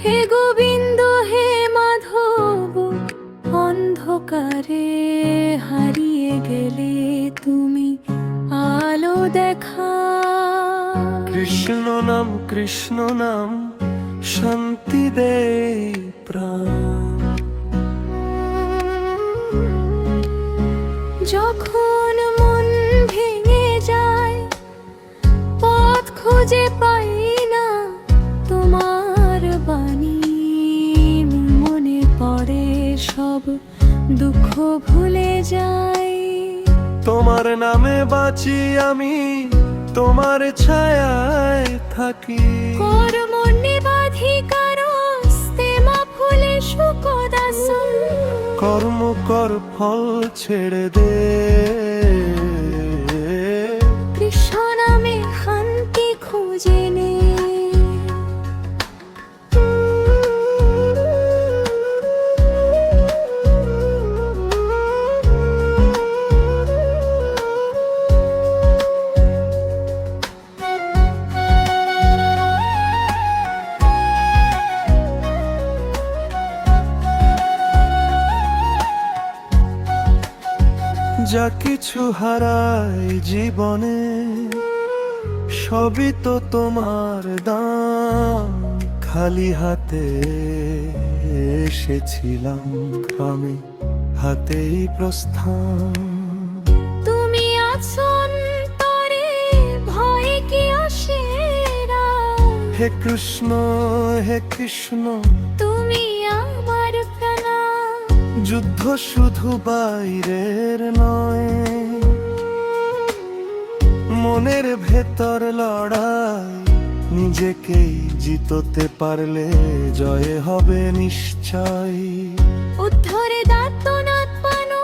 হে গোবিন্দ হে মাধব, অন্ধকারে হারিয়ে গেলে তুমি আলো দেখা। কৃষ্ণ নাম শান্তি দেয় প্রাণ। যখন মন ভেঙে যায়, পথ খুঁজে পাই না তোমার বাণী, মনে পড়ে সব দুঃখ ভুলে যাই। তোমার নামে বাঁচি আমি, তোমার ছায়ায় থাকি। কর্ম নিবাধিকার স্তেমা ফুলে শুকদাসন। কর্ম কর ফল ছেড়ে দে। কৃষ্ণ নামে শান্তি খুঁজে নে। যা কিছু হারাই জীবনে, সবই তো তোমার দান। খালি হাতে এসেছিলাম আমি, হাতেই প্রস্থান। তুমি আছো অন্তরে, ভয় কি আসে না? হে কৃষ্ণ হে কৃষ্ণ, তুমি আমার প্রাণ। যুদ্ধ শুধু বাইরের নয়, মনের ভেতর লড়াই। নিজেকেই জিততে পারলে জয় হবে নিশ্চয়। উদ্ধরে দাঁতনাথ পানো,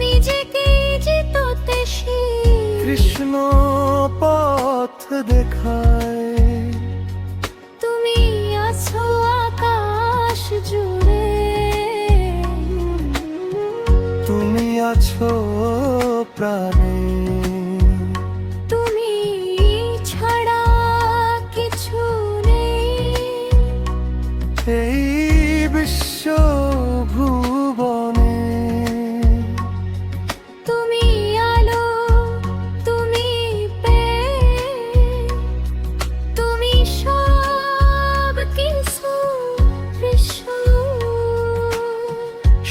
নিজেকে জিততে শিখ। কৃষ্ণ পথ দেখায়। তুমি আছো আকাশ জুড়ে, তুমি আছো প্রাণে। তুমি ছাড়া কিছু নেই এই বিশ্ব ভুবনে। তুমি আলো, তুমি প্রেম, তুমি সব কিছু কৃষ্ণ।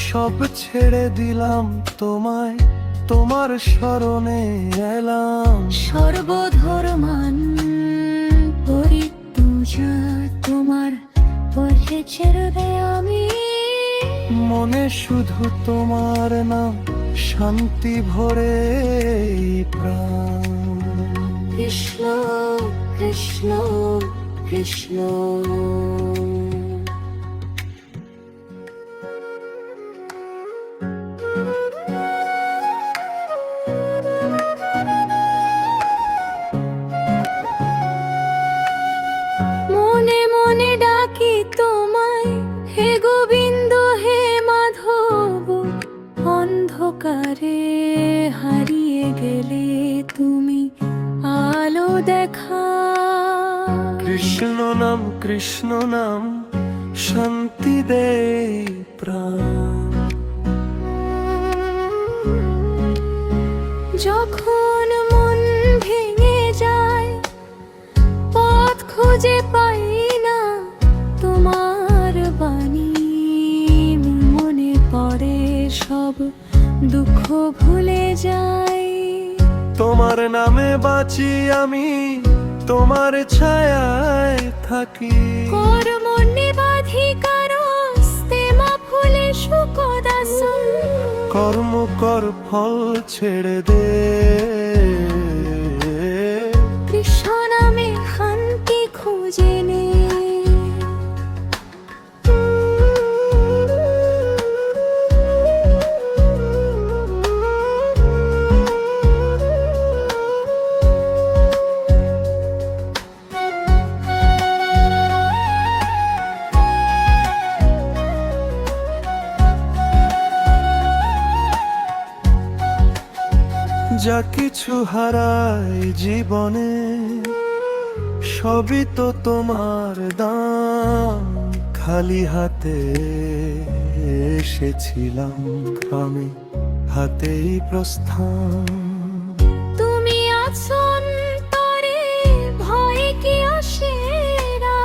সব ছেড়ে দিলাম তোমায়, তোমার শরণে এলাম। সর্বধর্মান পরিত্যাজ্য তোমার পথে ছেড়ে আমি। মনে শুধু তোমার নাম, শান্তি ভরে এই প্রাণ। কৃষ্ণ কৃষ্ণ কৃষ্ণ। মনে মনে ডাকি তোমায়, হে গোবিন্দ হে মাধব, অন্ধকারে হারিয়ে গেলে তুমি আলো দেখা। কৃষ্ণ নাম শান্তি দেয় প্রাণ। যখন মন ভেঙে যায়, পথ খুঁজে পাই না তোমার বাণী, মনে পড়ে সব দুঃখ ভুলে যাই। তোমার নামে বাঁচি আমি, তোমার ছায়ায় থাকি। কর্ম নিবাধিকার স্তেমা ফুলে শুকদাসন। কর্ম কর ফল ছেড়ে দে। কৃষ্ণ নামে শান্তি খুঁজে নে। যা কিছু হারাই জীবনে, সবই তো তোমার দান। খালি হাতে এসেছিলাম, আমি হাতেই প্রস্থান। তুমি আছো অন্তরে, ভয় কি আসে না?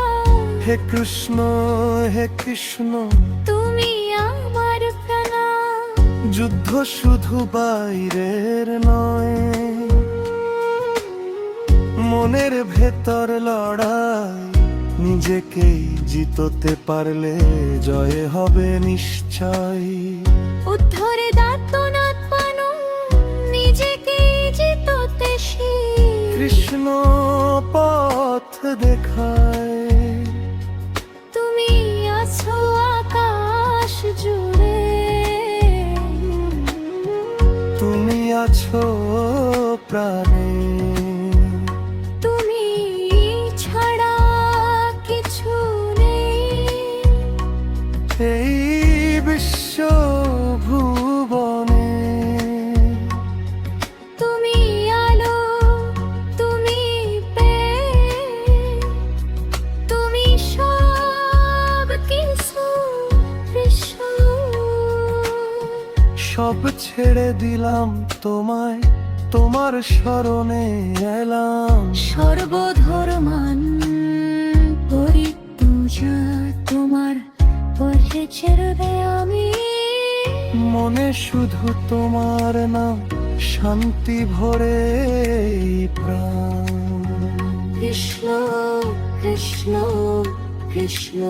হে কৃষ্ণ, হে কৃষ্ণ, তুমি আমার প্রাণ। যুদ্ধ শুধু বাইরের নয়, মনের ভেতর লড়াই। নিজেকেই জিততে পারলে জয় হবে নিশ্চয়। উদ্ধরে দাঁতনাত পানো, নিজেকে জিততে শিখ। কৃষ্ণ পথ দেখায়, তুমি আছো আকাশ জুড়ে, তুমি আছো প্রাণে। তুমি ছাড়া কিছু নেই এই বিশ্ব ভুবনে। তুমি আলো, তুমি প্রেম, তুমি সব কিছু কৃষ্ণ। সব ছেড়ে দিলাম তোমায়, তোমার শরণে এলাম। সর্বধর্মান পরিপূজা তোমার পথে ছেড়বে আমি। মনে শুধু তোমার নাম, শান্তি ভরে এই প্রাণ। কৃষ্ণ কৃষ্ণ কৃষ্ণ।